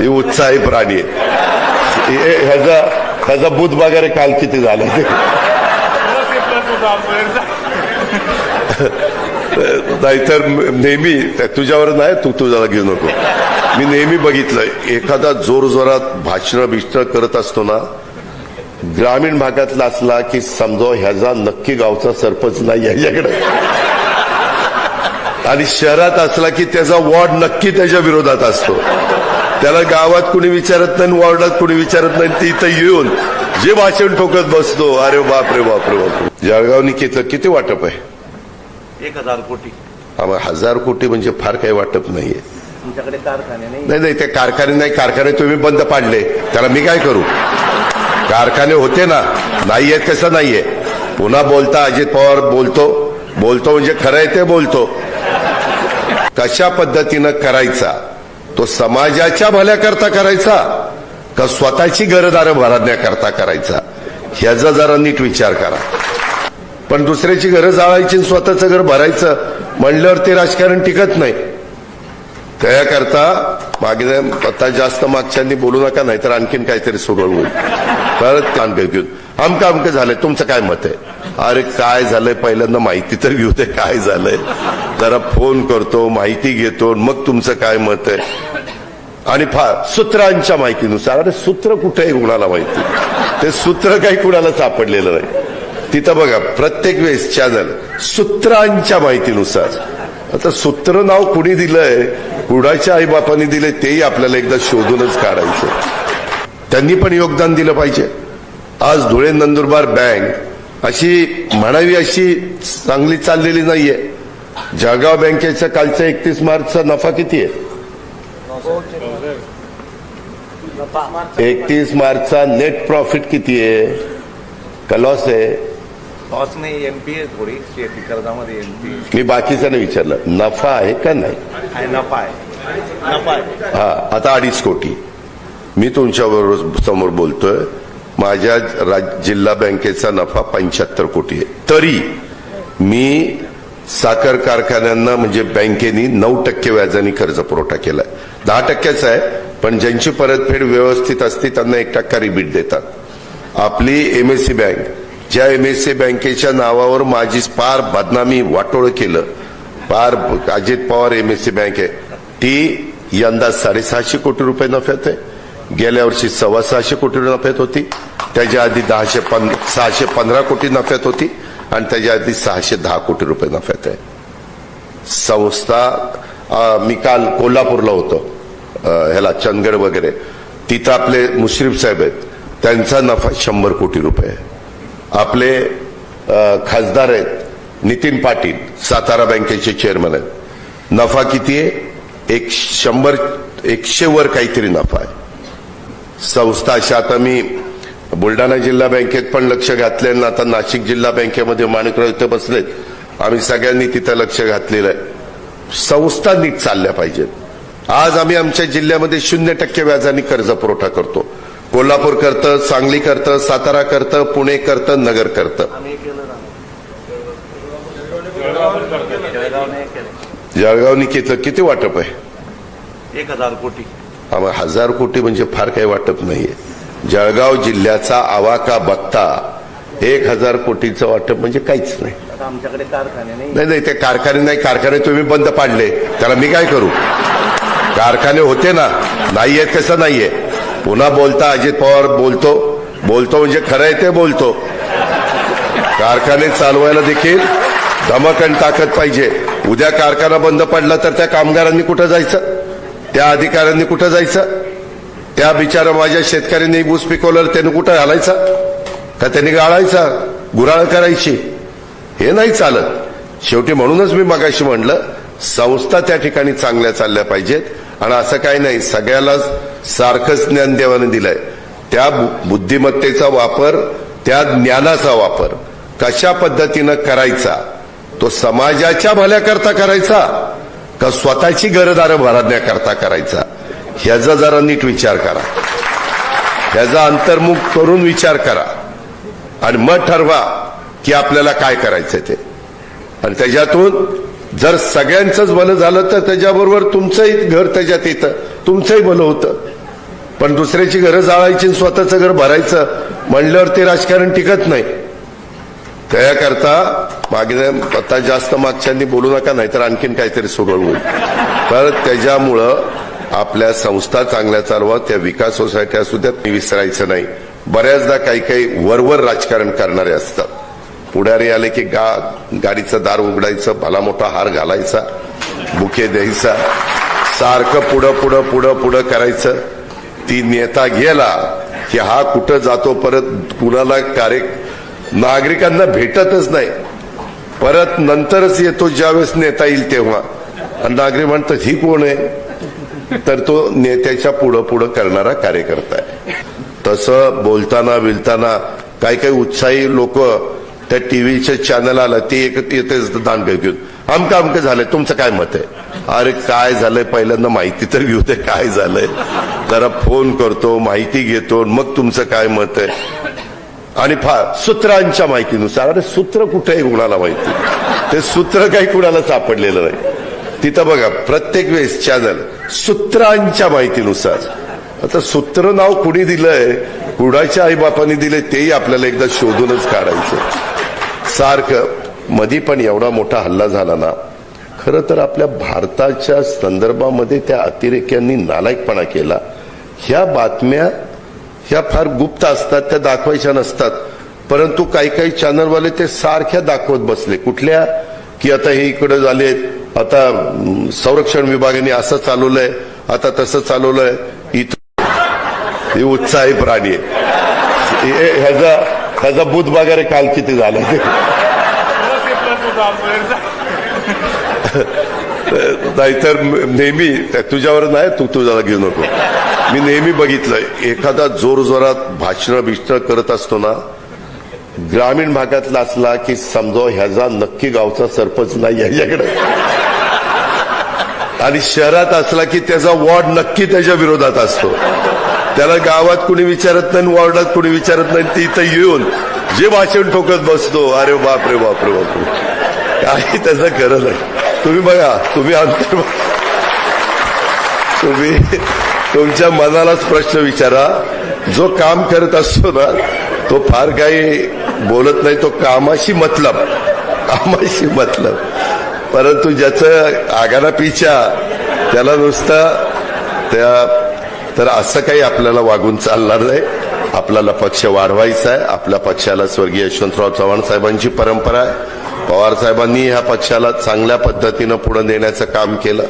ही उत्साही प्राणी आहे. ह्याचा बुध वगैरे काल किती झाला ते नाहीतर नेहमी तुझ्यावर नाही, तू तुझ्याला घेऊ नको. मी नेहमी बघितलंय एखादा जोरजोरात भाषण करत असतो ना, ग्रामीण भागातला असला की समजा ह्याचा नक्की गावचा सरपंच नाही ह्याच्याकडे, आणि शहरात असला की त्याचा वॉर्ड नक्की त्याच्या विरोधात असतो. त्याला गावात कुणी विचारत नाही, वॉर्डात कुणी विचारत नाही. ती इथं येऊन जे भाषण ठोकत बसतो, अरे बापरे बापरे बापरे. जळगाव निकेतलं किती वाटप आहे? 1000 कोटी. आम्हाला 1000 कोटी म्हणजे फार काही वाटप नाहीये. तुमच्याकडे कारखाने नाही नाही, ते कारखाने नाही. कारखाने तुम्ही बंद पाडले, त्याला मी काय करू? कारखाने होते ना, नाहीयेत कसं नाहीये? पुन्हा बोलता अजित पवार बोलतो म्हणजे खरं आहे ते बोलतो. कशा पद्धतीनं करायचा तो समाजाच्या भल्याकरता करायचा का स्वतःची घरदारं भरण्याकरता करायचा, ह्याचा जरा नीट विचार करा. पण दुसऱ्याची घरं जाळायची, स्वतःचं घर भरायचं म्हणल्यावर ते राजकारण टिकत नाही. त्याकरता मागे आता जास्त मागच्यांनी बोलू नका, नाहीतर आणखीन काहीतरी सुरू होईल. परत घेऊन अमकं झालंय, तुमचं काय मत आहे? अरे काय झालंय पहिल्यांदा माहिती तर घेऊ दे, काय झालंय जरा फोन करतो, माहिती घेतो, मग तुमचं काय मत आहे. आणि सूत्रांच्या माहितीनुसार, अरे सूत्र कुठे आहे कुणाला माहिती? ते सूत्र काही कुणाला सापडलेलं नाही. तिथं बघा प्रत्येक वेळेस चॅनल सूत्रांच्या माहितीनुसार. आता सूत्र नाव कुणी दिलंय, कुणाच्या आईबापांनी दिलंय, तेही आपल्याला एकदा शोधूनच काढायचं. त्यांनी पण योगदान दिलं पाहिजे. आज धुळे नंदुरबार बँक अशी म्हणावी अशी चांगली चाललेली नाहीये. जळगाव बँकेचा कालचा 31 मार्चचा नफा किती आहे? 31 मार्चचा नेट प्रॉफिट किती आहे का लॉस आहे? लॉस नाही, एमपी आहे थोडी शेती कर्जामध्ये एमपी. मी बाकीचं नाही विचारलं, नफा आहे का नाही? नफा आहे. हा, आता 2.5 कोटी. मी तुमच्याबरोबर समोर बोलतोय, माझ्या जिल्हा बँकेचा नफा 75 कोटी आहे. तरी मी साखर कारखान्यांना म्हणजे बँकेनी 9% व्याजाने कर्ज पुरवठा केलाय. 10%चा आहे, पण ज्यांची परतफेड व्यवस्थित असते त्यांना 1% रिबीट देतात. आपली एमएससी बँक, ज्या एमएससी बँकेच्या नावावर माझी फार बदनामी वाटोळं केलं, फार अजित पवार एमएससी बँक आहे, ती यंदा 650 कोटी रुपये नफ्यात आहे. गेल्या वर्षी 625 कोटी नफ्यात होती. त्याच्या आधी 615 कोटी नफ्यात होती, आणि त्याच्या आधी 610 कोटी रुपये नफ्यात आहे. संस्था मी काल कोल्हापूरला होतो, ह्याला चंदगड वगैरे, तिथं आपले मुश्रीफ साहेब आहेत, त्यांचा नफा 100 कोटी रुपये आहे. आपले खासदार आहेत नितीन पाटील, सातारा बँकेचे चेअरमन आहेत, नफा किती आहे? 100 वर काहीतरी नफा आहे. संस्था अशा, आता मी बुलढाणा जिल्हा बँकेत पण लक्ष घातले, आता नाशिक जिल्हा बँकेमध्ये माणिकराव इथे बसलेत, आम्ही सगळ्यांनी तिथं लक्ष घातलेलं आहे. संस्था नीट चालल्या पाहिजेत. आज आम्ही आमच्या जिल्ह्यामध्ये 0% व्याजाने कर्ज पुरवठा करतो. कोल्हापूर करतं, सांगली करतं, सातारा करतं, पुणे करतं, नगर करतं. जळगाव निकेतलं किती वाटप आहे? 1000 कोटी. आम्हाला 1000 कोटी म्हणजे फार काही वाटप नाहीये. जळगाव जिल्ह्याचा आवाका बघता 1000 कोटीचं वाटप म्हणजे काहीच नाही. आमच्याकडे कारखाने नाही नाही, ते कारखाने नाही. कारखाने तुम्ही बंद पाडले, त्याला मी काय करू? कारखाने होते ना, नाहीयेत कसं नाहीये? पुन्हा बोलता अजित पवार बोलतो म्हणजे खरं आहे ते बोलतो. कारखाने चालवायला देखील धमक आणि ताकद पाहिजे. उद्या कारखाना बंद पडला तर त्या कामगारांनी कुठं जायचं? त्या अधिकाऱ्यांनी कुठं जायचं? त्या बिचारा माझ्या शेतकऱ्यांनी ऊस पिकवलं, त्यानं कुठं घालायचा? का त्यांनी गाळायचा, गुराळ करायची? हे नाही चालत. शेवटी म्हणूनच मी मगाशी म्हणलं, संस्था त्या ठिकाणी चांगल्या चालल्या पाहिजेत. आणि असं काही नाही, सगळ्याला सारखंच ज्ञान देवाने दिलंय. त्या बुद्धिमत्तेचा वापर, त्या ज्ञानाचा वापर कशा पद्धतीनं करायचा, तो समाजाच्या भल्याकरता करायचा का स्वतःची घरदारं भरण्याकरता करायचा, ह्याचा जरा नीट विचार करा. ह्याचा अंतर्मुख करून विचार करा, आणि मग ठरवा की आपल्याला काय करायचं ते. आणि त्याच्यातून जर सगळ्यांचंच भलं झालं तर त्याच्याबरोबर तुमचंही घर त्याच्यात येतं, तुमचंही भलं होतं. पण दुसऱ्याची घरं जाळायची आणि स्वतःचं घर भरायचं म्हणल्यावर ते राजकारण टिकत नाही. त्याकरता मागे आता जास्त मागच्यांनी बोलू नका, नाहीतर आणखीन काहीतरी सुरळ होईल. तर त्याच्यामुळं आपल्या संस्था चांगल्या चालवा, त्या विकास सोसायटी असू द्यात, विसरायचं नाही. बऱ्याचदा काही काही वरवर राजकारण करणारे असतात. पुढारी आले की गाडीचं दार उघडायचं, भला मोठा हार घालायचा, बुके द्यायचा, सारखं पुढं पुढं पुढं पुढं करायचं. ती नेता गेला की हा कुठं जातो, परत कुणाला नागरिकांना भेटतच नाही. परत नंतरच येतो ज्यावेळेस नेता येईल तेव्हा, आणि नागरिक म्हणतात ही कोण आहे, तर तो नेत्याच्या पुढं पुढं करणारा कार्यकर्ता आहे. तसं बोलताना बिलताना काही काही उत्साही लोक त्या टीव्हीचे चॅनल आलं ते येते दांड घेऊन अमकं अमकं झालंय, तुमचं काय मत आहे. अरे काय झालंय पहिल्यांदा माहिती तर घेऊ दे, काय झालंय जरा फोन करतो, माहिती घेतो, मग तुमचं काय मत आहे. आणि सूत्रांच्या माहितीनुसार, अरे सूत्र कुठे आहे कुणाला माहिती, ते सूत्र काही कुणाला सापडलेलं नाही. तिथं बघा प्रत्येक वेळेस चॅनल सूत्रांच्या माहितीनुसार. आता सूत्र नाव कुणी दिलंय, कुणाच्या आईबापांनी दिलंय, तेही आपल्याला एकदा शोधूनच काढायचं. सारखं मधी पण एवढा मोठा हल्ला झाला ना, खरं तर आपल्या भारताच्या संदर्भामध्ये त्या अतिरेक्यांनी नालायकपणा केला. ह्या बातम्या ह्या फार गुप्त असतात, त्या दाखवायच्या नसतात, परंतु काही काही चॅनलवाले ते सारख्या दाखवत बसले. कुठल्या की आता हे इकडे झाले, आता संरक्षण विभागाने असं चालवलंय, आता तसं चालवलंय. इथं उत्साही प्राणी आहे. ह्याचा बुध वगैरे काल किती झालं नाहीतर नेहमी तुझ्यावर नाही, तू तुझ्याला घेऊ नको. मी नेहमी बघितलंय एखादा जोरजोरात भाषण करत असतो ना, ग्रामीण भागातला असला की समजा ह्याचा नक्की गावचा सरपंच नाही ह्याच्याकडे, आणि शहरात असला की त्याचा वॉर्ड नक्की त्याच्या विरोधात असतो. त्याला गावात कुणी विचारत नाही, वॉर्डात कुणी विचारत नाही, ती इथं येऊन जे भाषण ठोकत बसतो. अरे बापरे बापरे बापरे, काही त्याचं खरं नाही. तुम्ही बघा, तुम्ही अंतर, तुम्ही तुमच्या मनालाच प्रश्न विचारा. जो काम करत असतो ना तो फार काही बोलत नाही, तो कामाशी मतलब. परंतु ज्याचं आगाना पिछा त्याला नुसतं तर असं काही आपल्याला वागून चालणार नाही. आपल्याला पक्ष वाढवायचा आहे. आपल्या पक्षाला स्वर्गीय यशवंतराव चव्हाण साहेबांची परंपरा आहे. पवार साहेबांनी ह्या पक्षाला चांगल्या पद्धतीनं पुढे नेण्याचं काम केलं.